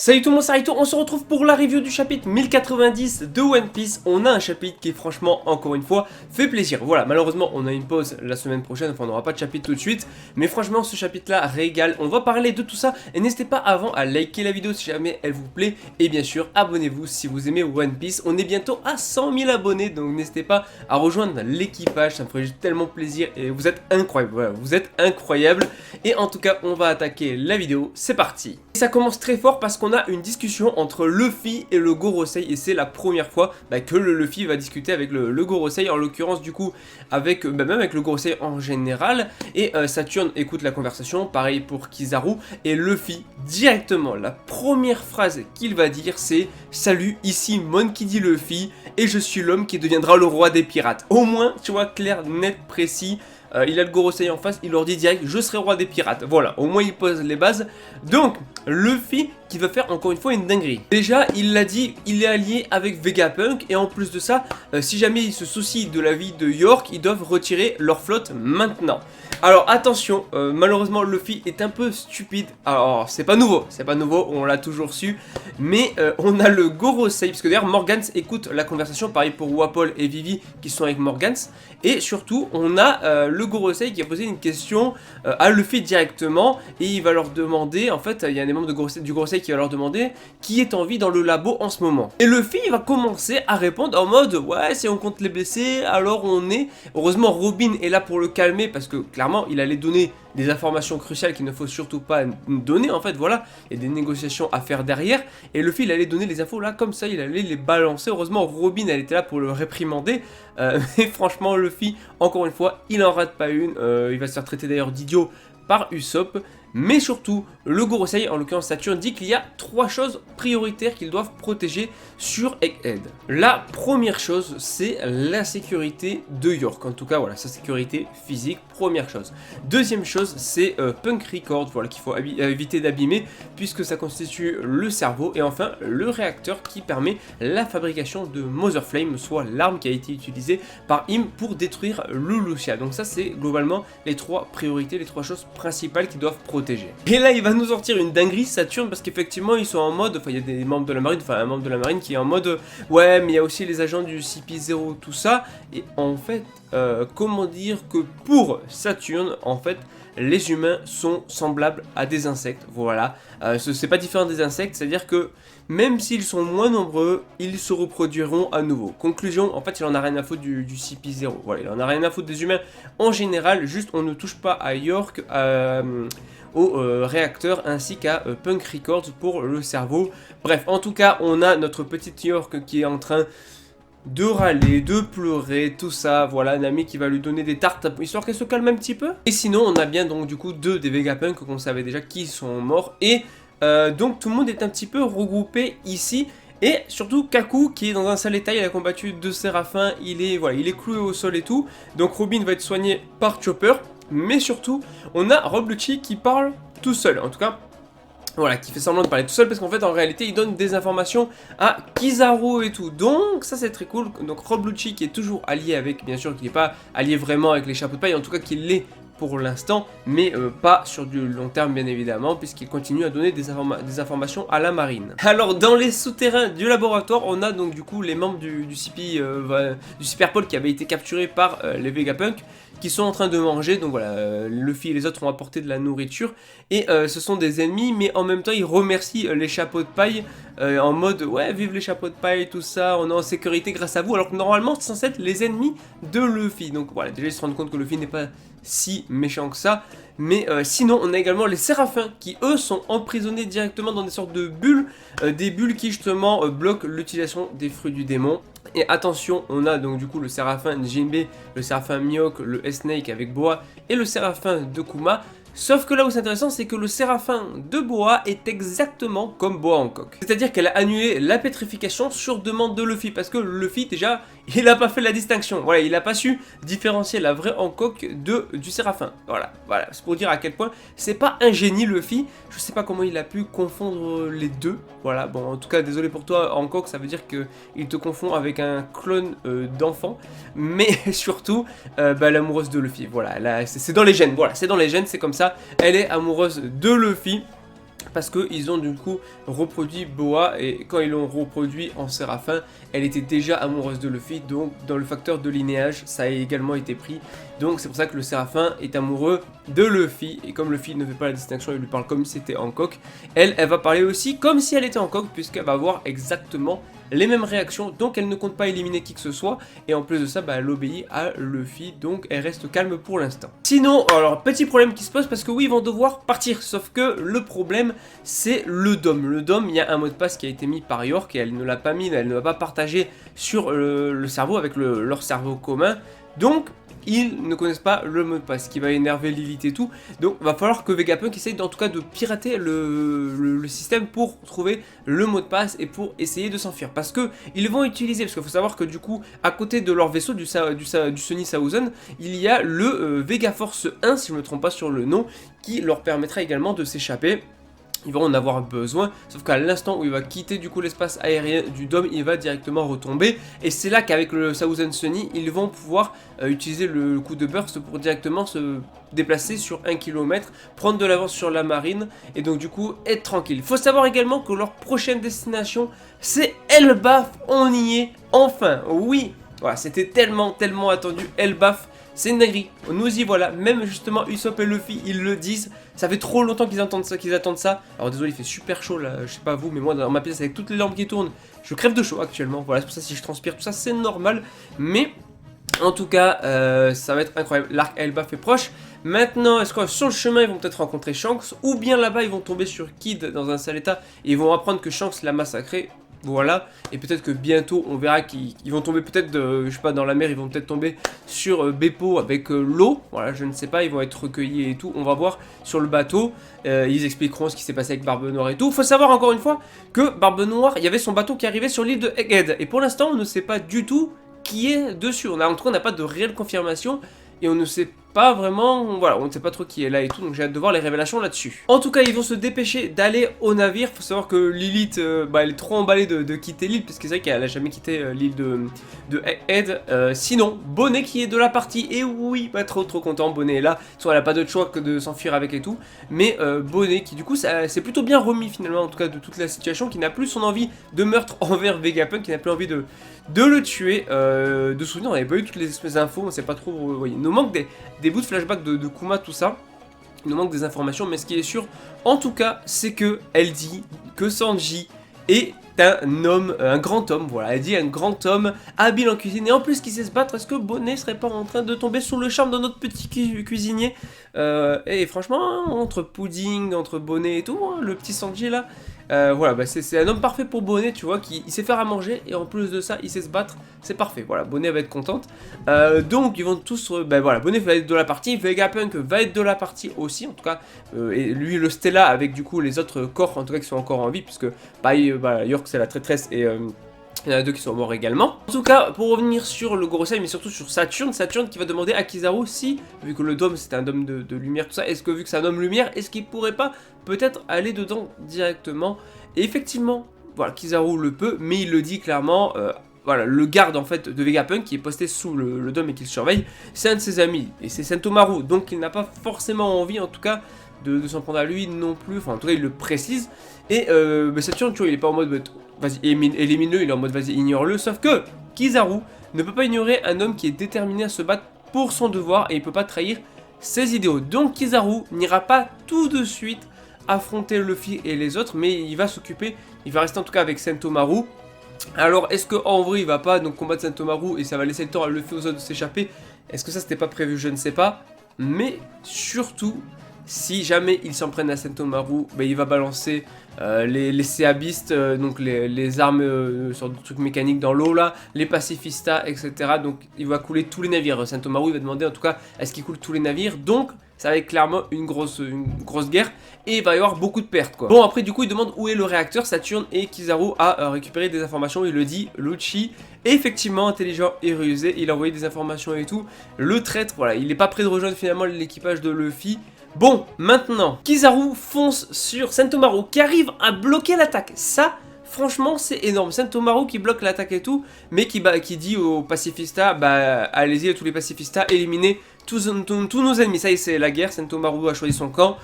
Salut tout le monde, c'est Raito, on se retrouve pour la review du chapitre 1090 de One Piece. On a un chapitre qui franchement, encore une fois, fait plaisir. Voilà, malheureusement on a une pause la semaine prochaine, enfin on n'aura pas de chapitre tout de suite. Mais franchement ce chapitre là régale, on va parler de tout ça. Et n'hésitez pas avant à liker la vidéo si jamais elle vous plaît. Et bien sûr abonnez-vous si vous aimez One Piece. On est bientôt à 100 000 abonnés, donc n'hésitez pas à rejoindre l'équipage, ça me ferait tellement plaisir. Et vous êtes incroyables, voilà, vous êtes incroyables. Et en tout cas on va attaquer la vidéo, c'est parti. Et ça commence très fort parce qu'on a une discussion entre Luffy et le Gorosei, et c'est la première fois que le Luffy va discuter avec le Gorosei, en l'occurrence du coup avec même avec le Gorosei en général. Et Saturne écoute la conversation, pareil pour Kizaru, et Luffy directement la première phrase qu'il va dire c'est salut, ici Monkey D. Luffy et je suis l'homme qui deviendra le roi des pirates. Au moins tu vois, clair, net, précis. Il a le Gorosei en face, il leur dit direct je serai roi des pirates. Voilà, au moins il pose les bases. Donc Luffy qui va faire encore une fois une dinguerie. Déjà il l'a dit, il est allié avec Vegapunk, et en plus de ça, si jamais ils se soucient de la vie de York, ils doivent retirer leur flotte maintenant. Alors attention, malheureusement Luffy est un peu stupide. Alors c'est pas nouveau, on l'a toujours su. Mais on a le Gorosei, parce que d'ailleurs Morgans écoute la conversation, pareil pour Wapol et Vivi qui sont avec Morgans. Et surtout on a le Gorosei qui a posé une question à Luffy directement, et il va leur demander, en fait il y a des membres du Gorosei qui va leur demander qui est en vie dans le labo en ce moment. Et Luffy va commencer à répondre en mode ouais, si on compte les blessés alors on est... Heureusement Robin est là pour le calmer, parce que clairement il allait donner des informations cruciales qu'il ne faut surtout pas donner, en fait, voilà, il y a des négociations à faire derrière, et Luffy il allait donner les infos là comme ça, il allait les balancer. Heureusement Robin elle était là pour le réprimander, mais franchement Luffy, encore une fois, il en rate pas une, il va se faire traiter d'ailleurs d'idiot par Usopp. Mais surtout, le Gorosei, en l'occurrence Saturne, dit qu'il y a 3 choses prioritaires qu'ils doivent protéger sur Egghead. La première chose, c'est la sécurité de York. En tout cas, voilà, sa sécurité physique, première chose. Deuxième chose, c'est Punk Records, voilà, qu'il faut éviter d'abîmer, puisque ça constitue le cerveau. Et enfin, le réacteur qui permet la fabrication de Mother Flame, soit l'arme qui a été utilisée par Im pour détruire le Lucia. Donc ça, c'est globalement les 3 priorités, les 3 choses principales qui doivent protéger. Et là il va nous sortir une dinguerie Saturne, parce qu'effectivement ils sont en mode, enfin il y a des membres de la marine, enfin un membre de la marine qui est en mode ouais mais il y a aussi les agents du CP0 tout ça. Et en fait comment dire que pour Saturne en fait les humains sont semblables à des insectes, voilà. C'est pas différent des insectes, c'est à dire que même s'ils sont moins nombreux, ils se reproduiront à nouveau. Conclusion, en fait il en a rien à foutre du CP0, voilà, il en a rien à foutre des humains en général, juste on ne touche pas à York, au réacteur, ainsi qu'à Punk Records pour le cerveau. Bref, en tout cas on a notre petite York qui est en train de râler, de pleurer, tout ça, voilà, Nami qui va lui donner des tartes histoire qu'elle se calme un petit peu. Et sinon on a bien donc du coup 2 des Vegapunk qu'on savait déjà qui sont morts, et donc tout le monde est un petit peu regroupé ici. Et surtout Kaku qui est dans un sale état, il a combattu 2 séraphins, il est cloué au sol et tout. Donc Robin va être soigné par Chopper. Mais surtout, on a Rob Lucci qui parle tout seul, en tout cas, voilà, qui fait semblant de parler tout seul, parce qu'en fait, en réalité, il donne des informations à Kizaru et tout. Donc, ça, c'est très cool. Donc, Rob Lucci qui est toujours allié avec, bien sûr, qui n'est pas allié vraiment avec les chapeaux de paille, en tout cas, qu'il l'est pour l'instant, mais pas sur du long terme bien évidemment, puisqu'il continue à donner des informations à la marine. Alors dans les souterrains du laboratoire, on a donc du coup les membres du Superpole qui avaient été capturés par les Vegapunk, qui sont en train de manger. Donc voilà, Luffy et les autres ont apporté de la nourriture, et ce sont des ennemis, mais en même temps ils remercient les chapeaux de paille en mode ouais, vive les chapeaux de paille, tout ça, on est en sécurité grâce à vous, alors que normalement c'est censé être les ennemis de Luffy. Donc voilà, déjà ils se rendent compte que Luffy n'est pas si méchant que ça. Mais sinon on a également les séraphins qui eux sont emprisonnés directement dans des sortes de bulles, des bulles qui justement bloquent l'utilisation des fruits du démon. Et attention, on a donc du coup le séraphin Jinbe, le séraphin Mihawk, le S-Snake avec Boa et le séraphin de Kuma. Sauf que là où c'est intéressant, c'est que le séraphin de Boa est exactement comme Boa Hancock. C'est-à-dire qu'elle a annulé la pétrification sur demande de Luffy, parce que Luffy déjà, il n'a pas fait la distinction. Voilà, il n'a pas su différencier la vraie Hancock du séraphin. Voilà, c'est pour dire à quel point c'est pas un génie Luffy. Je sais pas comment il a pu confondre les deux. Voilà, bon en tout cas désolé pour toi Hancock, ça veut dire qu'il te confond avec un clone d'enfant. Mais surtout, l'amoureuse de Luffy. Voilà, c'est dans les gènes, voilà, c'est dans les gènes, c'est comme ça. Elle est amoureuse de Luffy. parce qu'ils ont du coup reproduit Boa, et quand ils l'ont reproduit en Séraphin, elle était déjà amoureuse de Luffy, donc dans le facteur de linéage, ça a également été pris. Donc c'est pour ça que le Séraphin est amoureux de Luffy, et comme Luffy ne fait pas la distinction, il lui parle comme si c'était Hancock, elle va parler aussi comme si elle était Hancock, puisqu'elle va avoir exactement les mêmes réactions, donc elle ne compte pas éliminer qui que ce soit, et en plus de ça, elle obéit à Luffy, donc elle reste calme pour l'instant. Sinon, alors petit problème qui se pose, parce que oui, ils vont devoir partir, sauf que le problème, c'est le DOM. Le DOM, il y a un mot de passe qui a été mis par York, et elle ne l'a pas mis, elle ne l'a pas partagé sur le cerveau, avec leur cerveau commun, donc ils ne connaissent pas le mot de passe, ce qui va énerver Lilith et tout. Donc il va falloir que Vegapunk essaye en tout cas de pirater le système pour trouver le mot de passe et pour essayer de s'enfuir. Parce que ils vont utiliser, parce qu'il faut savoir que du coup, à côté de leur vaisseau, du Sunny Thousand, il y a le Vegaforce 1, si je ne me trompe pas sur le nom, qui leur permettra également de s'échapper. Ils vont en avoir besoin, sauf qu'à l'instant où il va quitter du coup l'espace aérien du dôme, il va directement retomber, et c'est là qu'avec le Thousand Sunny, ils vont pouvoir utiliser le coup de burst pour directement se déplacer sur 1 km, prendre de l'avance sur la marine, et donc du coup être tranquille. Faut savoir également que leur prochaine destination, c'est Elbaf, on y est enfin, oui, voilà, c'était tellement attendu, Elbaf. C'est une dinguerie, nous y voilà, même justement Usopp et Luffy ils le disent, ça fait trop longtemps qu'ils attendent ça, Alors désolé, il fait super chaud là, je sais pas vous, mais moi dans ma pièce avec toutes les lampes qui tournent, je crève de chaud actuellement, voilà, c'est pour ça si je transpire tout ça c'est normal, mais en tout cas ça va être incroyable, l'arc Elbaf est proche. Maintenant, est-ce que sur le chemin ils vont peut-être rencontrer Shanks, ou bien là-bas ils vont tomber sur Kid dans un sale état, et ils vont apprendre que Shanks l'a massacré. Voilà, et peut-être que bientôt on verra qu'ils vont tomber peut-être, je sais pas, dans la mer, ils vont peut-être tomber sur Beppo avec l'eau, voilà, je ne sais pas, ils vont être recueillis et tout, on va voir sur le bateau, ils expliqueront ce qui s'est passé avec Barbe Noire et tout. Faut savoir encore une fois que Barbe Noire, il y avait son bateau qui arrivait sur l'île de Egghead, et pour l'instant on ne sait pas du tout qui est dessus, en tout cas on n'a pas de réelle confirmation, et on ne sait pas vraiment, voilà, on ne sait pas trop qui est là et tout, donc j'ai hâte de voir les révélations là-dessus. En tout cas, ils vont se dépêcher d'aller au navire. Faut savoir que Lilith, elle est trop emballée de quitter l'île, parce que c'est vrai qu'elle a jamais quitté l'île de Egghead. Sinon, Bonnet qui est de la partie, et oui, pas trop content, Bonnet est là, soit elle a pas d'autre choix que de s'enfuir avec et tout, mais Bonnet qui du coup, c'est plutôt bien remis finalement, en tout cas de toute la situation, qui n'a plus son envie de meurtre envers Vegapunk, qui n'a plus envie de le tuer. De souvenir, on n'avait pas eu toutes les infos, on sait pas trop, vous voyez, il nous manque des bouts de flashback de Kuma, tout ça. Il nous manque des informations, mais ce qui est sûr, en tout cas, c'est que elle dit que Sanji est un homme, un grand homme, voilà, elle dit un grand homme, habile en cuisine, et en plus qui sait se battre. Est-ce que Bonnet serait pas en train de tomber sous le charme de notre petit cuisinier? Et franchement, entre Pudding, entre Bonnet et tout, hein, le petit Sanji là, voilà, c'est un homme parfait pour Bonnet, tu vois, qui sait faire à manger, et en plus de ça, il sait se battre, c'est parfait, voilà, Bonnet va être contente. Donc, ils vont tous, voilà, Bonnet va être de la partie, Vegapunk va être de la partie aussi, en tout cas, et lui, le Stella, avec du coup les autres corps, en tout cas, qui sont encore en vie, puisque, York, c'est la traîtresse, et il y en a deux qui sont morts également. En tout cas, pour revenir sur le Gorosei, mais surtout sur Saturne qui va demander à Kizaru si, vu que le dôme c'était un dôme de lumière, tout ça, est-ce que vu que c'est un dôme lumière, est-ce qu'il pourrait pas peut-être aller dedans directement? Et effectivement, voilà, Kizaru le peut, mais il le dit clairement, voilà, le garde en fait de Vegapunk qui est posté sous le dôme et qui le surveille, c'est un de ses amis, et c'est Sentomaru, donc il n'a pas forcément envie en tout cas de s'en prendre à lui non plus, enfin en tout cas il le précise, et Saturne, tu vois, il est pas en mode vas-y, élimine-le, il est en mode vas-y, ignore-le, sauf que Kizaru ne peut pas ignorer un homme qui est déterminé à se battre pour son devoir, et il peut pas trahir ses idéaux. Donc Kizaru n'ira pas tout de suite affronter Luffy et les autres, mais il va s'occuper, il va rester en tout cas avec Sentomaru. Alors est-ce qu'en vrai il va pas donc combattre Sentomaru et ça va laisser le temps à Luffy aux autres de s'échapper? Est-ce que ça c'était pas prévu? Je ne sais pas, mais surtout si jamais il s'en prenne à Sentomaru, il va balancer les Seabistes, donc les armes, sorte de trucs mécaniques dans l'eau là, les pacifistas, etc. Donc il va couler tous les navires. Sentomaru il va demander en tout cas est-ce qu'il coule tous les navires, donc ça va être clairement une grosse guerre et il va y avoir beaucoup de pertes quoi. Bon après du coup il demande où est le réacteur, Saturne et Kizaru a récupéré des informations, il le dit, Lucci est effectivement intelligent et rusé, il a envoyé des informations et tout, le traître voilà, il n'est pas prêt de rejoindre finalement l'équipage de Luffy. Bon, maintenant, Kizaru fonce sur Sentomaru qui arrive à bloquer l'attaque. Ça, franchement, c'est énorme. Sentomaru qui bloque l'attaque et tout, mais qui dit aux pacifistas, allez-y tous les pacifistas, éliminez tous nos ennemis. Ça y est, c'est la guerre. Sentomaru a choisi son camp,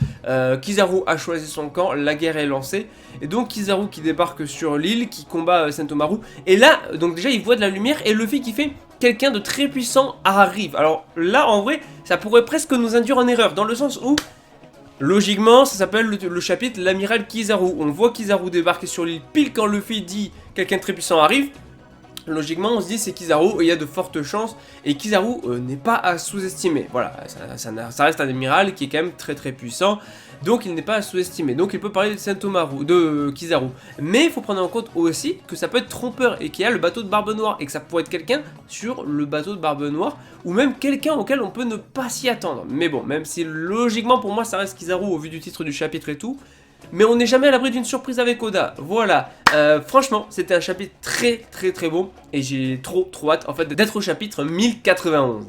Kizaru a choisi son camp, la guerre est lancée. Et donc Kizaru qui débarque sur l'île, qui combat Sentomaru. Et là, donc déjà il voit de la lumière et Luffy qui fait quelqu'un de très puissant arrive. Alors là, en vrai, ça pourrait presque nous induire en erreur, dans le sens où, logiquement, ça s'appelle le chapitre l'amiral Kizaru. On voit Kizaru débarquer sur l'île pile quand Luffy dit quelqu'un de très puissant arrive. Logiquement, on se dit c'est Kizaru et il y a de fortes chances. Et Kizaru n'est pas à sous-estimer. Voilà, ça reste un amiral qui est quand même très très puissant. Donc il n'est pas à sous-estimer. Donc il peut parler de Sentomaru, de Kizaru. Mais il faut prendre en compte aussi que ça peut être trompeur et qu'il y a le bateau de Barbe Noire. Et que ça pourrait être quelqu'un sur le bateau de Barbe Noire. Ou même quelqu'un auquel on peut ne pas s'y attendre. Mais bon, même si logiquement pour moi ça reste Kizaru au vu du titre du chapitre et tout. Mais on n'est jamais à l'abri d'une surprise avec Oda. Voilà, franchement, c'était un chapitre très très très bon. Et j'ai trop hâte en fait d'être au chapitre 1091.